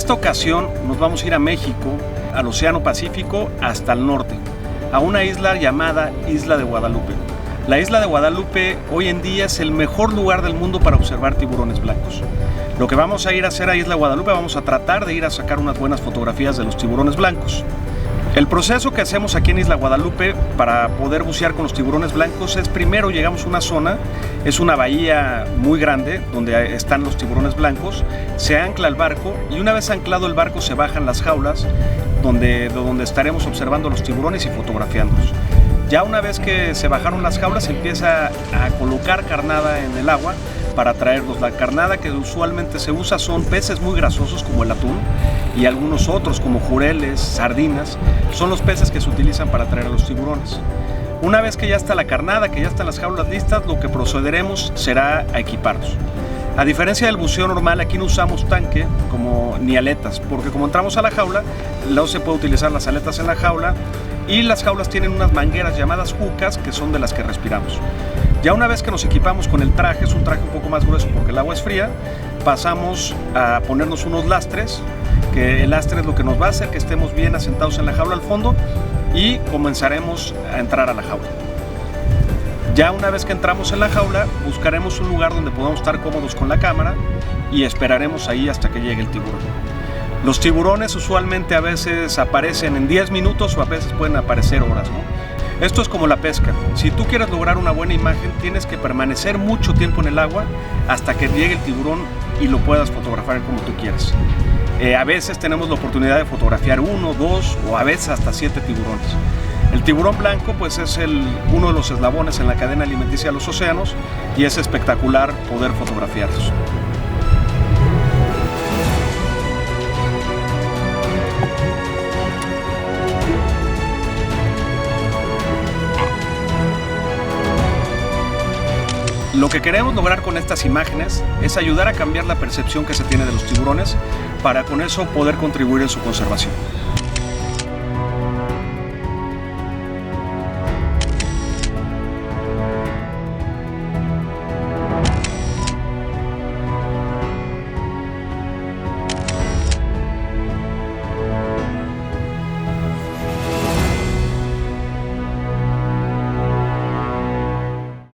esta ocasión nos vamos a ir a México, al Océano Pacífico, hasta el norte, a una isla llamada Isla de Guadalupe. La Isla de Guadalupe hoy en día es el mejor lugar del mundo para observar tiburones blancos. Lo que vamos a ir a hacer a Isla Guadalupe, vamos a tratar de ir a sacar unas buenas fotografías de los tiburones blancos. El proceso que hacemos aquí en Isla Guadalupe para poder bucear con los tiburones blancos es: primero llegamos a una zona, es una bahía muy grande donde están los tiburones blancos, se ancla el barco y una vez anclado el barco se bajan las jaulas donde estaremos observando los tiburones y fotografiándolos. Ya una vez que se bajaron las jaulas se empieza a colocar carnada en el agua para traerlos. La carnada que usualmente se usa son peces muy grasosos como el atún y algunos otros como jureles, sardinas, son los peces que se utilizan para traer a los tiburones. Una vez que ya está la carnada, que ya están las jaulas listas, lo que procederemos será a equiparlos. A diferencia del buceo normal, aquí no usamos tanque ni aletas, porque como entramos a la jaula, no se puede utilizar las aletas en la jaula y las jaulas tienen unas mangueras llamadas jucas que son de las que respiramos. Ya una vez que nos equipamos con el traje, es un traje un poco más grueso porque el agua es fría, pasamos a ponernos unos lastres, que el lastre es lo que nos va a hacer que estemos bien asentados en la jaula al fondo y comenzaremos a entrar a la jaula. Ya una vez que entramos en la jaula, buscaremos un lugar donde podamos estar cómodos con la cámara y esperaremos ahí hasta que llegue el tiburón. Los tiburones usualmente a veces aparecen en 10 minutos o a veces pueden aparecer horas, ¿no? Esto es como la pesca. Si tú quieres lograr una buena imagen, tienes que permanecer mucho tiempo en el agua hasta que llegue el tiburón y lo puedas fotografiar como tú quieras. A veces tenemos la oportunidad de fotografiar 1, 2 o a veces hasta 7 tiburones. El tiburón blanco pues es uno de los eslabones en la cadena alimenticia de los océanos y es espectacular poder fotografiarlos. Lo que queremos lograr con estas imágenes es ayudar a cambiar la percepción que se tiene de los tiburones para con eso poder contribuir en su conservación.